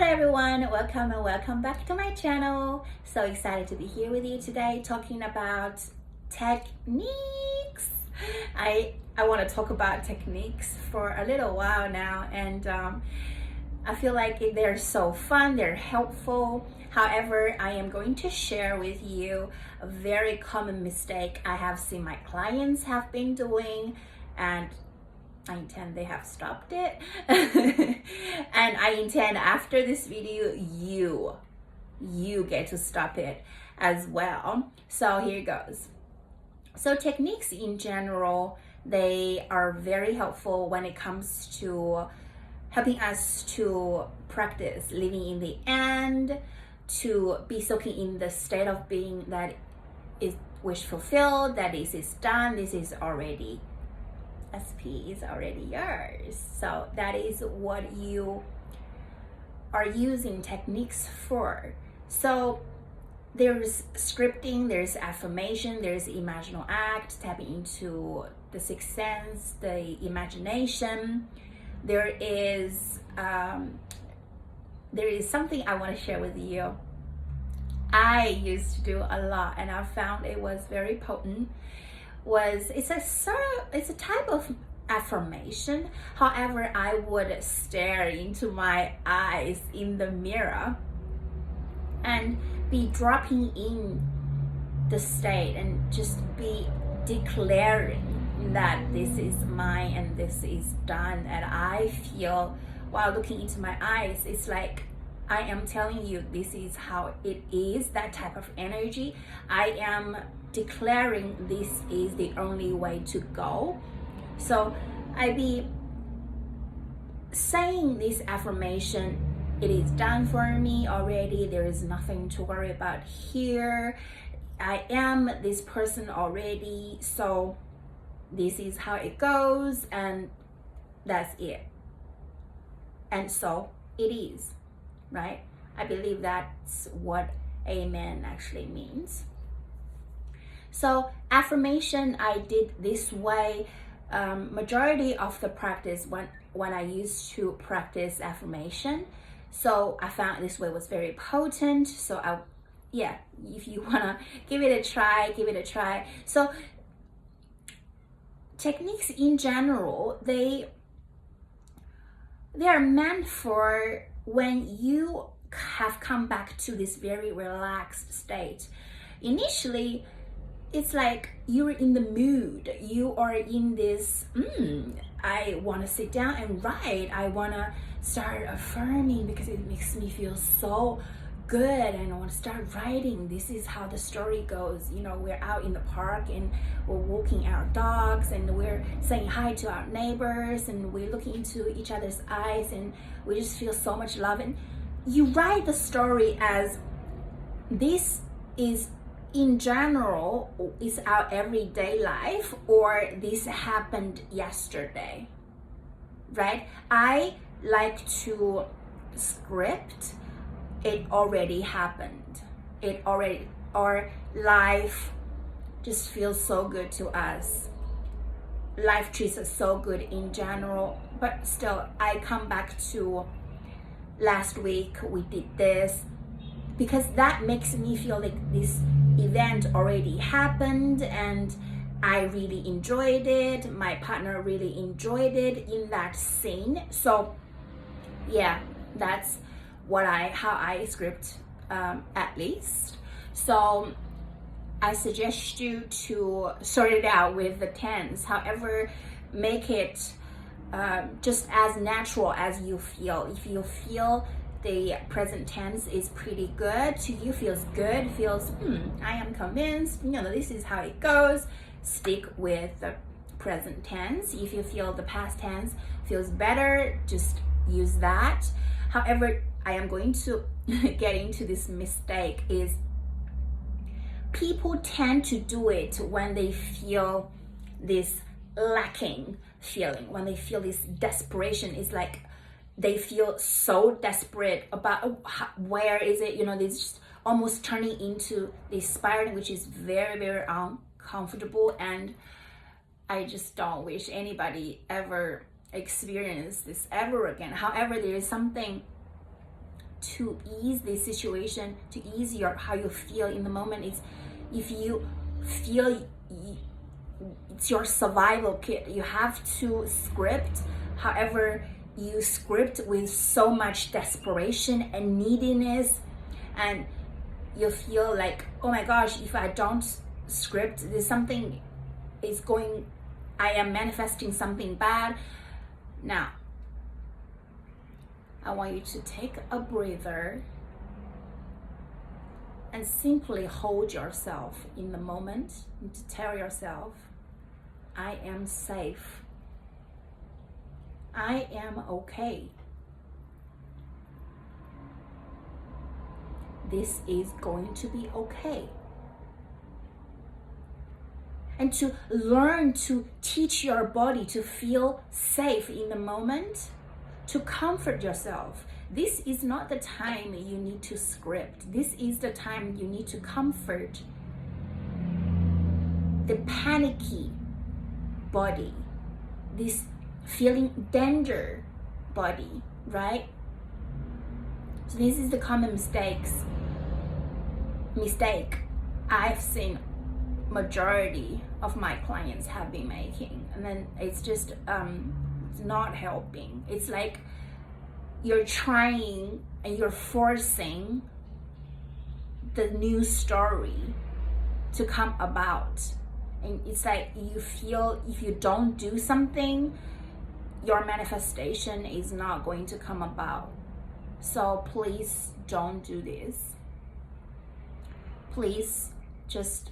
everyone, welcome and welcome back to my channel. So excited to be here with you today talking about techniques. I want to talk about techniques for a little while now, and I feel like they're so fun, they're helpful. However, I am going to share with you a very common mistake I have seen my clients have been doing, and I intend they have stopped it. And I intend after this video, you get to stop it as well. So here goes. So techniques in general, they are very helpful when it comes to helping us to practice living in the end, to be soaking in the state of being that is wish fulfilled, that this is done, this is already SP is already yours. So that is what you are using techniques for. So there's scripting, there's affirmation, there's imaginal act, tapping into the sixth sense, the imagination. There is something I want to share with you. I used to do a lot, and I found it was very potent. It's a type of affirmation. However, I would stare into my eyes in the mirror and be dropping in the state and just be declaring that this is mine and this is done. And I feel while looking into my eyes, it's like I am telling you this is how it is, that type of energy. I am declaring this is the only way to go. So I be saying this affirmation, it is done for me already, there is nothing to worry about here, I am this person already, so this is how it goes, and that's it. And so it is, right? I believe that's what amen actually means. So affirmation, I did this way majority of the practice when I used to practice affirmation. So I found this way was very potent. So if you wanna give it a try, give it a try. So techniques in general, they are meant for when you have come back to this very relaxed state. Initially, it's like you're in the mood, you are in this I want to sit down and write, I want to start affirming because it makes me feel so good, and I want to start writing. This is how the story goes. You know, we're out in the park and we're walking our dogs and we're saying hi to our neighbors and we're looking into each other's eyes and we just feel so much love. And you write the story as this is in general is our everyday life, or this happened yesterday, right? I like to script it already happened, or life just feels so good to us, life treats us so good in general. But still, I come back to last week we did this because that makes me feel like this event already happened and I really enjoyed it, my partner really enjoyed it in that scene. So yeah, that's how I script, at least. So I suggest you to sort it out with the tense. However, make it just as natural as you feel. If you feel the present tense is pretty good to you, feels good, feels I am convinced, this is how it goes, stick with the present tense. If you feel the past tense feels better, just use that. However, I am going to get into this mistake is people tend to do it when they feel this lacking feeling, when they feel this desperation. It's like they feel so desperate about where is it, this just almost turning into this spiral, which is very, very uncomfortable. And I just don't wish anybody ever experience this ever again. However, there is something to ease this situation, to ease how you feel in the moment, is if you feel it's your survival kit, you have to script. However, you script with so much desperation and neediness, and you feel like, oh my gosh, if I don't script, there's something is going, I am manifesting something bad. Now, I want you to take a breather and simply hold yourself in the moment and to tell yourself, I am safe. I am okay. This is going to be okay. And to learn to teach your body to feel safe in the moment, to comfort yourself. This is not the time you need to script. This is the time you need to comfort the panicky body, this feeling danger body, right? So this is the common mistake I've seen majority of my clients have been making, and then it's just it's not helping. It's like you're trying and you're forcing the new story to come about, and it's like you feel if you don't do something, your manifestation is not going to come about. So please don't do this. Please just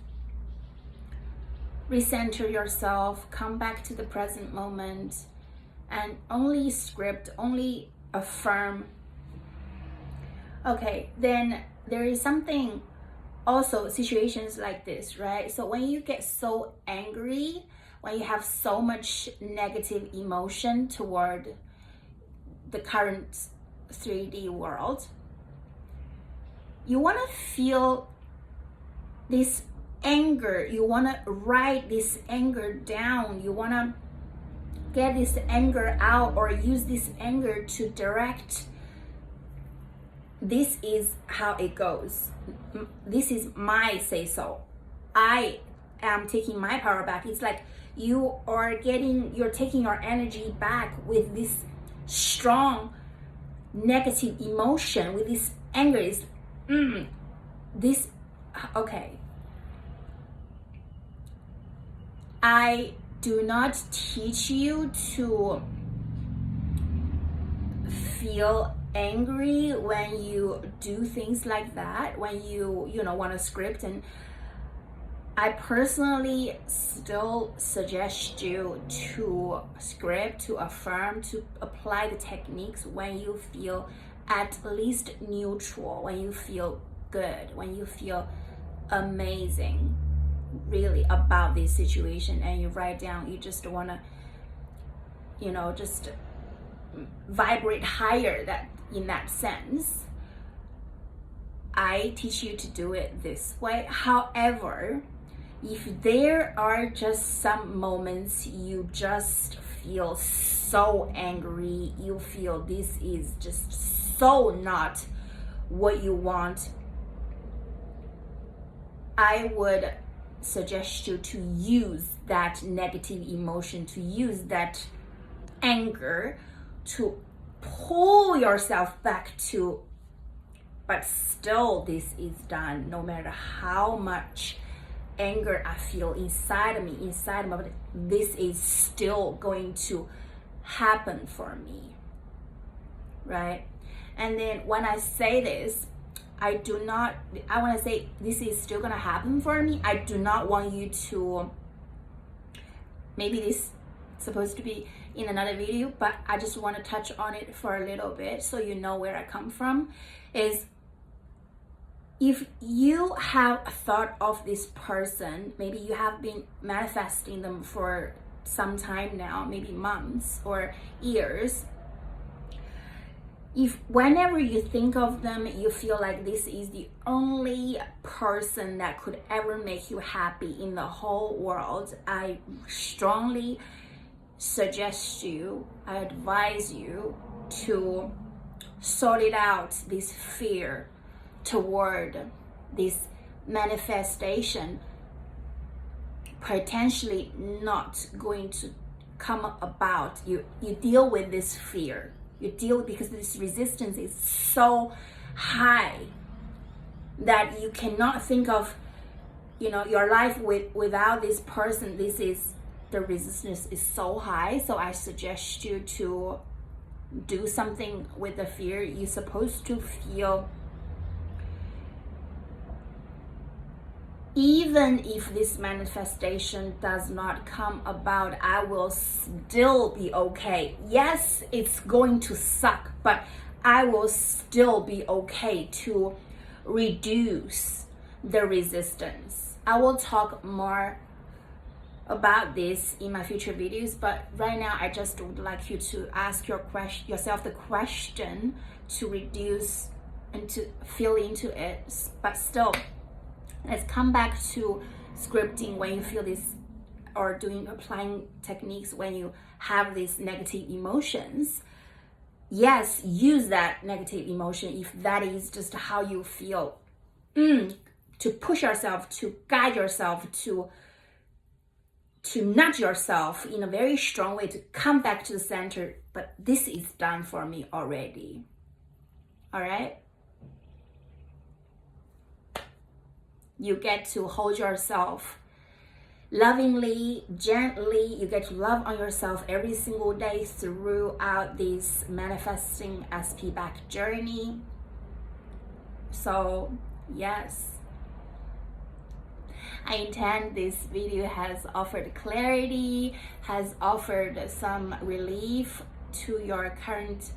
recenter yourself, come back to the present moment, and only script, only affirm. Okay, then there is something also, situations like this, right? So when you get so angry, when you have so much negative emotion toward the current 3D world, you want to feel this anger, you want to write this anger down, you want to get this anger out or use this anger to direct. This is how it goes. This is my say so. I am taking my power back. It's like you're taking your energy back with this strong negative emotion, with this anger. Is okay. I do not teach you to feel angry when you do things like that, when you want to script, and I personally still suggest you to script, to affirm, to apply the techniques when you feel at least neutral, when you feel good, when you feel amazing really about this situation, and you write down, you just want to just vibrate higher in that sense. I teach you to do it this way. However, if there are just some moments you just feel so angry, you feel this is just so not what you want, I would suggest you to use that negative emotion, to use that anger to pull yourself back to, but still this is done. No matter how much anger I feel inside of me, but this is still going to happen for me, right? And then when I say this, I want to say this is still gonna happen for me. I do not want you to, maybe this is supposed to be in another video, but I just want to touch on it for a little bit so you know where I come from. Is if you have thought of this person, maybe you have been manifesting them for some time now, maybe months or years. If whenever you think of them, you feel like this is the only person that could ever make you happy in the whole world, I strongly suggest you, I advise you to sorted out this fear toward this manifestation, potentially not going to come about. You deal with this fear. You deal because this resistance is so high that you cannot think of, your life without this person. The resistance is so high. So I suggest you to do something with the fear. You're supposed to feel, even if this manifestation does not come about, I will still be okay. Yes, it's going to suck, but I will still be okay to reduce the resistance. I will talk more about this in my future videos, but right now I just would like you to ask yourself the question to reduce and to feel into it. But still, let's come back to scripting when you feel this, or applying techniques when you have these negative emotions. Yes, use that negative emotion if that is just how you feel, to push yourself, to guide yourself, to nudge yourself in a very strong way to come back to the center. But this is done for me already. All right? You get to hold yourself lovingly, gently. You get to love on yourself every single day throughout this manifesting SP back journey. So, yes, I intend this video has offered clarity, has offered some relief to your current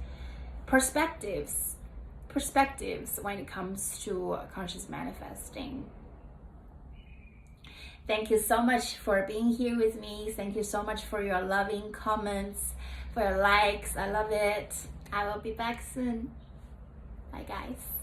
perspectives when it comes to conscious manifesting. Thank you so much for being here with me. Thank you so much for your loving comments, for your likes. I love it. I will be back soon. Bye, guys.